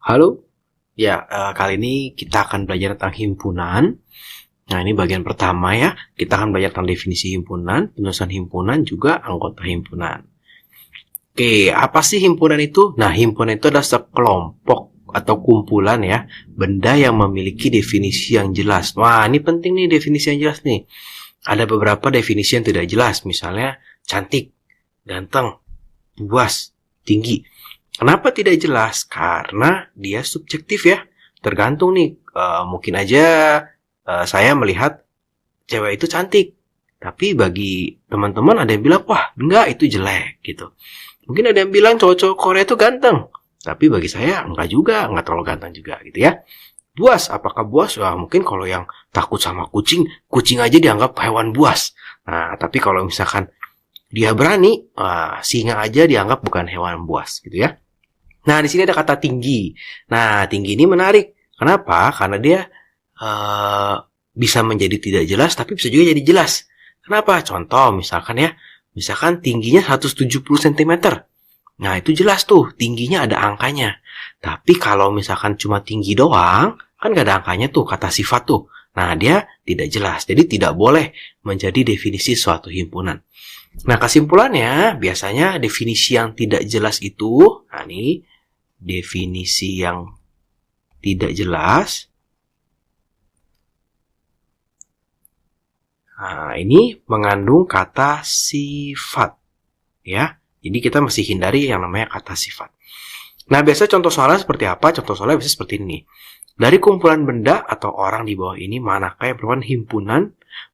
Halo, ya kali ini kita akan belajar tentang himpunan. Nah ini bagian pertama ya, kita akan belajar tentang definisi himpunan, penulisan himpunan, juga anggota himpunan. Oke, apa sih himpunan itu? Nah himpunan itu adalah sekelompok atau kumpulan ya, benda yang memiliki definisi yang jelas. Wah ini penting nih definisi yang jelas nih. Ada beberapa definisi yang tidak jelas, misalnya cantik, ganteng, luas, tinggi. Kenapa tidak jelas? Karena dia subjektif ya. Tergantung nih, mungkin aja saya melihat cewek itu cantik. Tapi bagi teman-teman ada yang bilang, wah enggak itu jelek gitu. Mungkin ada yang bilang cowok-cowok Korea itu ganteng. Tapi bagi saya enggak juga, enggak terlalu ganteng juga gitu ya. Buas, apakah buas? Wah mungkin kalau yang takut sama kucing, kucing aja dianggap hewan buas. Nah tapi kalau misalkan dia berani, singa aja dianggap bukan hewan buas gitu ya. Nah, di sini ada kata tinggi. Nah, tinggi ini menarik. Kenapa? Karena dia bisa menjadi tidak jelas, tapi bisa juga jadi jelas. Kenapa? Contoh, misalkan tingginya 170 cm. Nah, itu jelas tuh, tingginya ada angkanya. Tapi kalau misalkan cuma tinggi doang, kan gak ada angkanya tuh, kata sifat tuh. Nah, dia tidak jelas. Jadi tidak boleh menjadi definisi suatu himpunan. Nah, kesimpulannya, biasanya definisi yang tidak jelas itu, nah ini, definisi yang tidak jelas. Nah, ini mengandung kata sifat, ya. Jadi kita mesti hindari yang namanya kata sifat. Nah, biasa contoh soalnya seperti apa? Contoh soalnya biasa seperti ini. Dari kumpulan benda atau orang di bawah ini, manakah yang merupakan himpunan,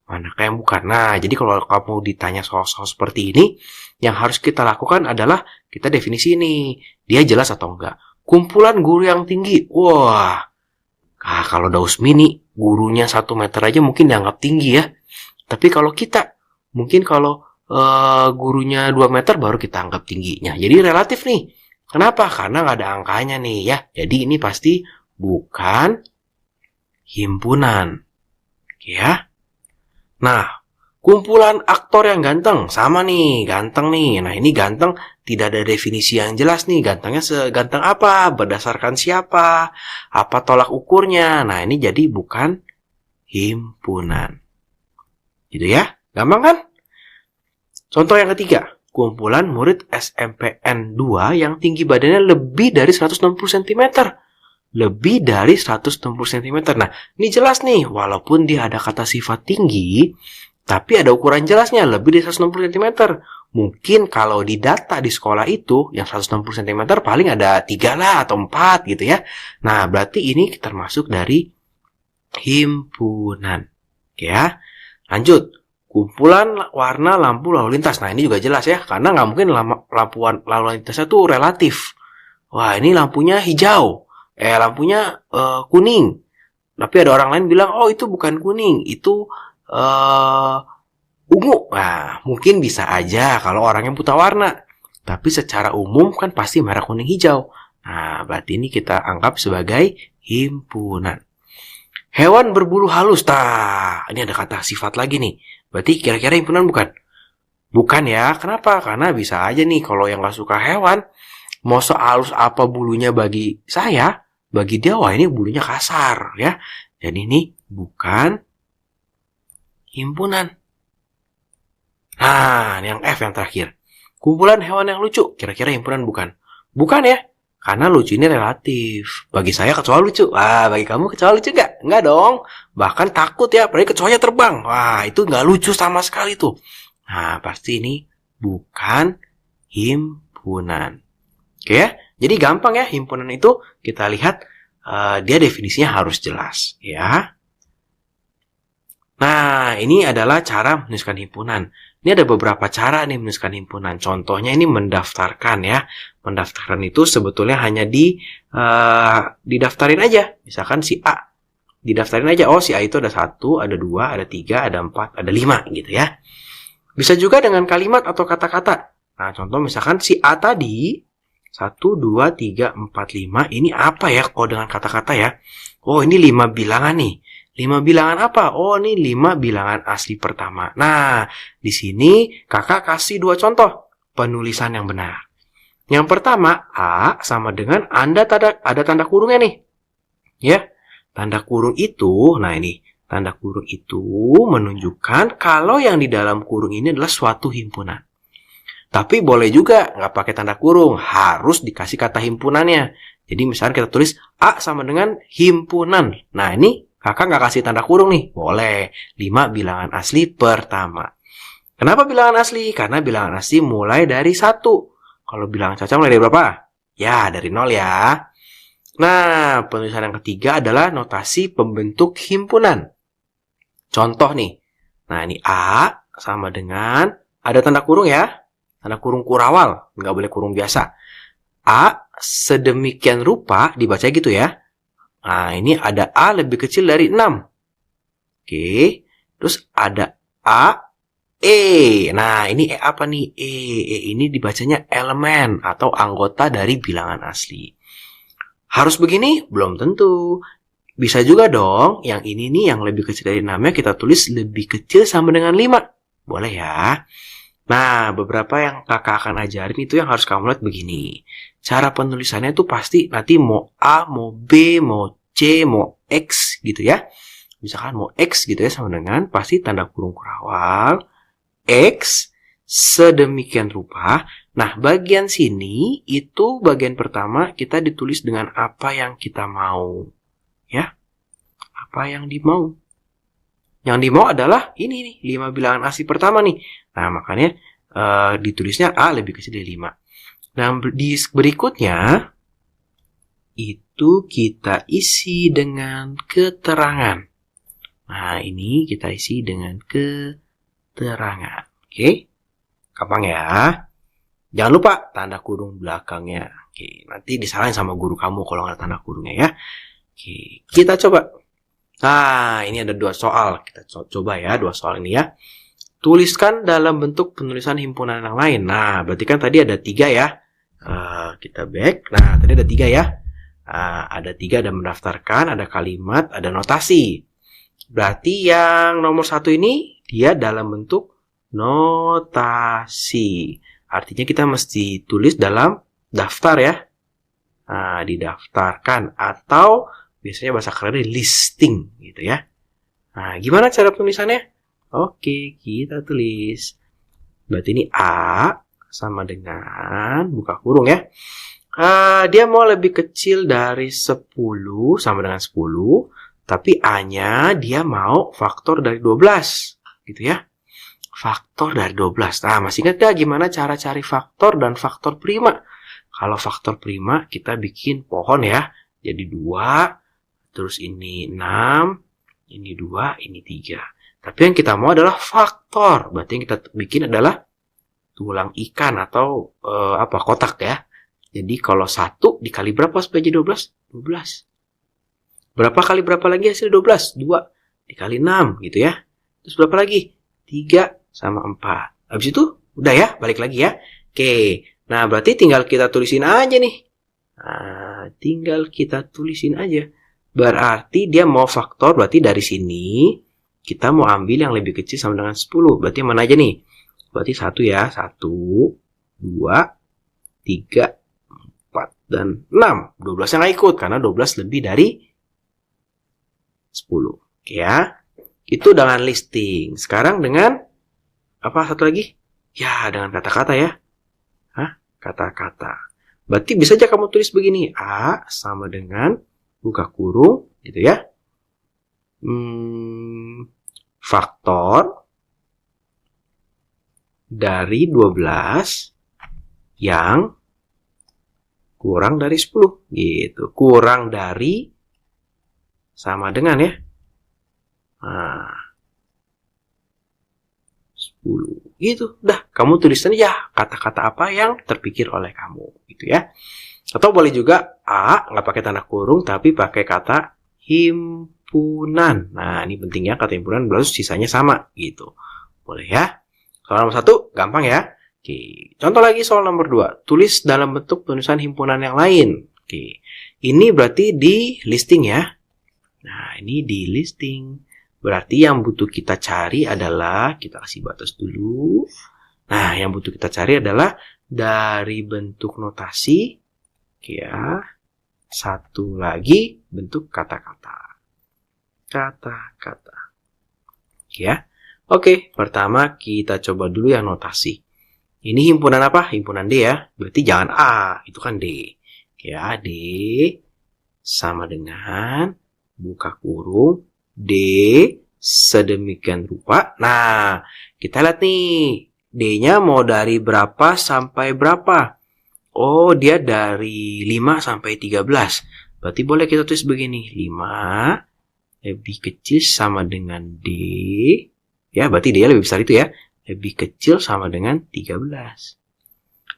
manakah yang bukan. Nah, jadi kalau kamu ditanya soal-soal seperti ini, yang harus kita lakukan adalah kita definisi ini. Dia jelas atau enggak. Kumpulan guru yang tinggi. Wah, kalau Daus Mini, gurunya 1 meter aja mungkin dianggap tinggi ya. Tapi kalau kita, mungkin kalau gurunya 2 meter baru kita anggap tingginya. Jadi relatif nih. Kenapa? Karena nggak ada angkanya nih ya. Jadi ini pasti bukan himpunan. Ya. Nah, kumpulan aktor yang ganteng. Sama nih, ganteng nih. Nah, ini ganteng tidak ada definisi yang jelas nih. Gantengnya seganteng apa? Berdasarkan siapa? Apa tolak ukurnya? Nah, ini jadi bukan himpunan. Gitu ya. Gampang kan? Contoh yang ketiga. Kumpulan murid SMPN 2 yang tinggi badannya lebih dari 160 cm. Lebih dari 160 cm. Nah, ini jelas nih. Walaupun dia ada kata sifat tinggi, tapi ada ukuran jelasnya. Lebih dari 160 cm. Mungkin kalau di data di sekolah itu, yang 160 cm paling ada 3 lah atau 4 gitu ya. Nah, berarti ini termasuk dari himpunan. Oke ya. Lanjut. Kumpulan warna lampu lalu lintas. Nah ini juga jelas ya, karena nggak mungkin lampu lalu lintasnya tuh relatif. Wah ini lampunya hijau, lampunya kuning. Tapi ada orang lain bilang, oh itu bukan kuning, itu ungu. Nah mungkin bisa aja kalau orang yang buta warna. Tapi secara umum kan pasti merah kuning hijau. Nah berarti ini kita anggap sebagai himpunan. Hewan berbulu halus. Nah ini ada kata sifat lagi nih. Berarti kira-kira himpunan bukan? Bukan ya. Kenapa? Karena bisa aja nih kalau yang gak suka hewan, mau sehalus apa bulunya bagi saya, bagi dia, wah ini bulunya kasar ya. Jadi ini bukan himpunan. Nah, yang F yang terakhir. Kumpulan hewan yang lucu. Kira-kira himpunan bukan? Bukan ya. Karena lucu ini relatif. Bagi saya kecoa lucu. Wah, bagi kamu kecoa lucu gak? Enggak dong. Bahkan takut ya. Apalagi kecoanya terbang. Wah, itu gak lucu sama sekali tuh. Nah, pasti ini bukan himpunan. Oke ya? Jadi gampang ya. Himpunan itu kita lihat dia definisinya harus jelas. Ya. Nah, ini adalah cara menuliskan himpunan. Ini ada beberapa cara nih menuliskan himpunan. Contohnya ini mendaftarkan ya. Mendaftarkan itu sebetulnya hanya didaftarin aja. Misalkan si A. Didaftarin aja. Oh si A itu ada 1, ada 2, ada 3, ada 4, ada 5 gitu ya. Bisa juga dengan kalimat atau kata-kata. Nah contoh misalkan si A tadi 1, 2, 3, 4, 5. Ini apa ya kalau dengan kata-kata ya. Oh ini 5 bilangan nih. 5 bilangan apa? Oh, ini 5 bilangan asli pertama. Nah, di sini kakak kasih 2 contoh penulisan yang benar. Yang pertama, A sama dengan ada tanda kurungnya nih. Ya, tanda kurung itu, nah ini, tanda kurung itu menunjukkan kalau yang di dalam kurung ini adalah suatu himpunan. Tapi boleh juga nggak pakai tanda kurung, harus dikasih kata himpunannya. Jadi misalnya kita tulis A sama dengan himpunan. Nah ini kakak nggak kasih tanda kurung nih, boleh. 5 bilangan asli pertama. Kenapa bilangan asli? Karena bilangan asli mulai dari 1. Kalau bilangan cacat mulai dari berapa? Ya, dari 0 ya. Nah, penulisan yang ketiga adalah notasi pembentuk himpunan. Contoh nih. Nah, ini A sama dengan, ada tanda kurung ya. Tanda kurung kurawal, nggak boleh kurung biasa. A sedemikian rupa, dibaca gitu ya. Nah, ini ada A lebih kecil dari 6. Oke. Terus ada A E. Nah, ini E apa nih? E ini dibacanya elemen atau anggota dari bilangan asli. Harus begini? Belum tentu. Bisa juga dong, yang ini nih yang lebih kecil dari 6-nya kita tulis lebih kecil sama dengan 5. Boleh ya? Nah, beberapa yang kakak akan ajarin itu yang harus kamu lihat begini. Cara penulisannya itu pasti nanti mau A, mau B, mau C, mau X gitu ya. Misalkan mau X gitu ya sama dengan pasti tanda kurung kurawal. X sedemikian rupa. Nah, bagian sini itu bagian pertama kita ditulis dengan apa yang kita mau. Ya. Apa yang dimau. Yang dimau adalah ini nih, 5 bilangan asli pertama nih. Nah, makanya ditulisnya A lebih kecil dari 5. Nah, di berikutnya itu kita isi dengan keterangan. Nah, ini kita isi dengan keterangan. Oke, gampang ya. Jangan lupa tanda kurung belakangnya. Oke, nanti disalahin sama guru kamu kalau nggak ada tanda kurungnya ya. Oke, kita coba. Nah, ini ada 2 soal. Kita coba ya 2 soal ini ya. Tuliskan dalam bentuk penulisan himpunan yang lain. Nah, berarti kan tadi ada 3 ya. Kita back. Nah, tadi ada 3 ya. Ada 3, ada mendaftarkan, ada kalimat, ada notasi. Berarti yang nomor 1 ini dia dalam bentuk notasi. Artinya kita mesti tulis dalam daftar ya. Nah, didaftarkan atau biasanya bahasa kerennya listing gitu ya. Nah, gimana cara penulisannya? Oke, kita tulis. Berarti ini A sama dengan buka kurung ya. Dia mau lebih kecil dari 10 sama dengan 10. Tapi A-nya dia mau faktor dari 12. Gitu ya. Faktor dari 12. Nah, masih ingat gak gimana cara cari faktor dan faktor prima? Kalau faktor prima kita bikin pohon ya. Jadi 2. Terus ini 6. Ini 2. Ini 3. Tapi yang kita mau adalah faktor. Berarti yang kita bikin adalah tulang ikan atau kotak ya. Jadi kalau 1 dikali berapa supaya jadi 12? 12. Berapa kali berapa lagi hasil 12? 2 dikali 6 gitu ya. Terus berapa lagi? 3 sama 4. Habis itu udah ya, balik lagi ya. Oke. Nah, berarti tinggal kita tulisin aja nih. Nah, tinggal kita tulisin aja. Berarti dia mau faktor, berarti dari sini kita mau ambil yang lebih kecil sama dengan 10. Berarti mana aja nih? Berarti 1 ya. 1, 2, 3, 4, dan 6. 12 yang nggak ikut, karena 12 lebih dari 10. Oke ya. Itu dengan listing. Sekarang dengan apa satu lagi? Ya, dengan kata-kata ya. Kata-kata. Berarti bisa aja kamu tulis begini. A sama dengan buka kurung gitu ya. Faktor dari 12 yang kurang dari 10 gitu. Kurang dari sama dengan ya. Nah, 10 gitu. Udah, kamu tulisan ya kata-kata apa yang terpikir oleh kamu gitu ya. Atau boleh juga A nggak pakai tanda kurung tapi pakai kata himpunan. Nah, ini pentingnya kata himpunan, terus sisanya sama gitu. Boleh ya. Soal nomor 1 gampang ya. Oke, contoh lagi soal nomor 2. Tulis dalam bentuk penulisan himpunan yang lain. Oke. Ini berarti di listing ya. Nah, ini di listing. Berarti yang butuh kita cari adalah, kita kasih batas dulu. Nah, yang butuh kita cari adalah dari bentuk notasi, ya. Satu lagi bentuk kata-kata. Kata-kata. Ya. Oke, pertama kita coba dulu yang notasi. Ini himpunan apa? Himpunan D ya. Berarti jangan A, itu kan D. Ya, D sama dengan buka kurung D sedemikian rupa. Nah, kita lihat nih. D-nya mau dari berapa sampai berapa? Oh, dia dari 5 sampai 13. Berarti boleh kita tulis begini. 5 lebih kecil sama dengan D. Ya, berarti D lebih besar itu ya. Lebih kecil sama dengan 13.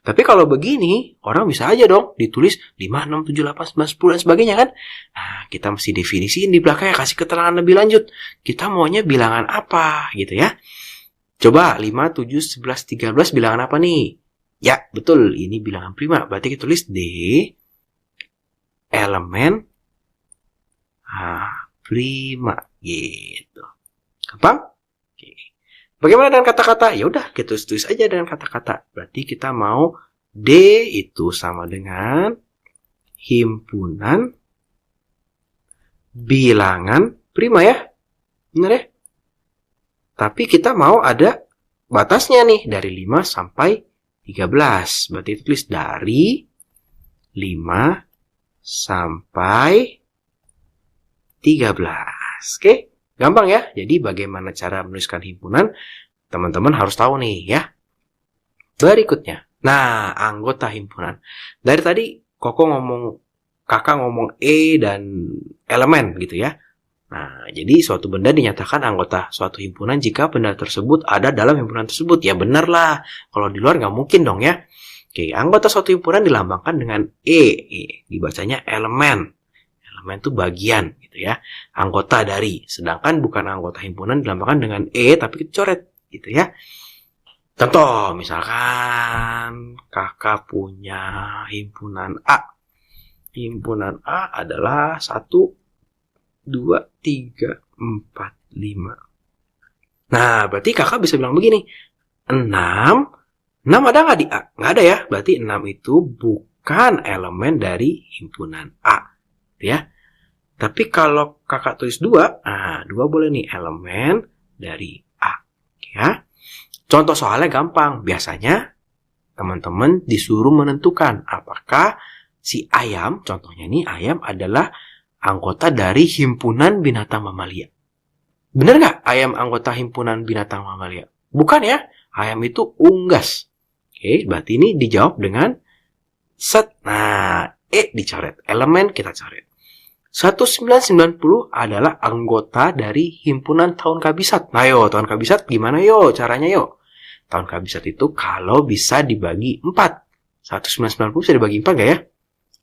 Tapi kalau begini, orang bisa aja dong ditulis 5, 6, 7, 8, 9, 10, dan sebagainya kan. Nah, kita mesti definisiin di belakangnya, kasih keterangan lebih lanjut. Kita maunya bilangan apa gitu ya. Coba 5, 7, 11, 13 bilangan apa nih? Ya, betul. Ini bilangan prima. Berarti kita tulis D elemen prima. Gitu. Gampang? Oke. Bagaimana dengan kata-kata? Ya udah, kita tulis aja dengan kata-kata. Berarti kita mau D itu sama dengan himpunan bilangan prima ya. Benar ya? Tapi kita mau ada batasnya nih. Dari 5 sampai 13. Berarti itu tulis dari 5 sampai 13. Oke? Gampang ya? Jadi bagaimana cara menuliskan himpunan? Teman-teman harus tahu nih ya. Berikutnya. Nah, anggota himpunan. Dari tadi kakak ngomong E dan elemen gitu ya. Nah, jadi suatu benda dinyatakan anggota suatu himpunan jika benda tersebut ada dalam himpunan tersebut. Ya benar lah. Kalau di luar nggak mungkin dong ya. Oke, anggota suatu himpunan dilambangkan dengan E. Dibacanya elemen. Elemen itu bagian gitu ya. Anggota dari. Sedangkan bukan anggota himpunan dilambangkan dengan E tapi dicoret gitu ya. Contoh, misalkan kakak punya himpunan A. Himpunan A adalah 1, 2, 3, 4, 5. Nah, berarti kakak bisa bilang begini. 6 ada nggak di A? Nggak ada ya. Berarti 6 itu bukan elemen dari himpunan A. Ya. Tapi kalau kakak tulis 2, nah 2 boleh nih elemen dari A. Ya. Contoh soalnya gampang. Biasanya teman-teman disuruh menentukan apakah si ayam, contohnya nih ayam adalah anggota dari himpunan binatang mamalia. Benar nggak ayam anggota himpunan binatang mamalia? Bukan ya. Ayam itu unggas. Oke, berarti ini dijawab dengan set. Nah, E dicoret. Elemen kita coret. 1990 adalah anggota dari himpunan tahun kabisat. Nah, yo, tahun kabisat gimana yo caranya yo? Tahun kabisat itu kalau bisa dibagi 4. 1990 bisa dibagi 4 nggak ya?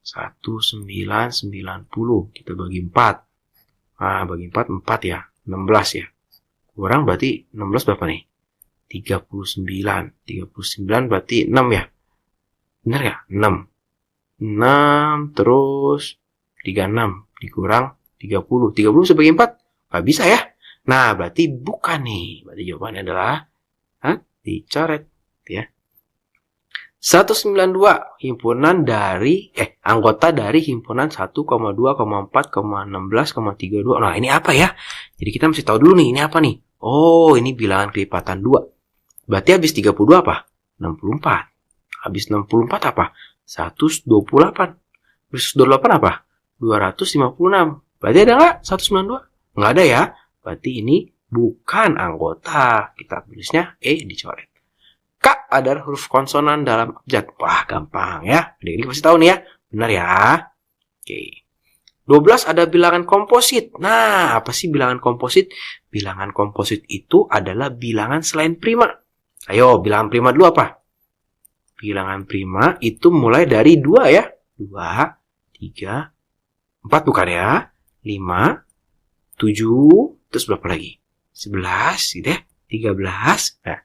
1990 kita bagi 4. Nah, bagi 4 ya. 16 ya. Kurang berarti 16 berapa nih? 39. 39 berarti 6 ya. Benar ya? 6. 6 terus 36 dikurang 30. 30 sebagai 4? Nggak bisa ya. Nah, berarti bukan nih. Berarti jawabannya adalah dicoret ya. 192 himpunan dari anggota dari himpunan 1,2,4,16,32. Nah, ini apa ya? Jadi kita mesti tahu dulu nih, ini apa nih? Oh, ini bilangan kelipatan 2. Berarti habis 32 apa? 64. Habis 64 apa? 128. Habis 28 apa? 256. Berarti ada nggak 192? Nggak ada ya. Berarti ini bukan anggota. Kita tulisnya E dicoret. K adalah huruf konsonan dalam abjad. Wah, gampang ya. Ini pasti tahu nih ya. Benar ya. Oke. 12 ada bilangan komposit. Nah, apa sih bilangan komposit? Bilangan komposit itu adalah bilangan selain prima. Ayo, bilangan prima dulu apa? Bilangan prima itu mulai dari 2 ya. 2, 3, 4 bukan ya. 5, 7, terus berapa lagi? 11, gitu ya. 13. Nah.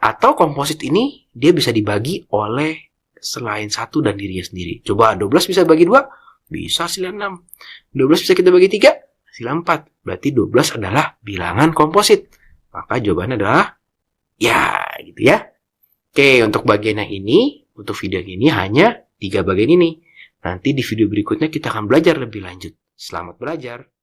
Atau komposit ini dia bisa dibagi oleh selain satu dan dirinya sendiri. Coba 12 bisa bagi 2? Bisa hasilnya 6. 12 bisa kita bagi 3? Hasilnya 4. Berarti 12 adalah bilangan komposit. Maka jawabannya adalah ya, gitu ya. Oke, untuk bagian yang ini, untuk video ini hanya 3 bagian ini. Nanti di video berikutnya kita akan belajar lebih lanjut. Selamat belajar!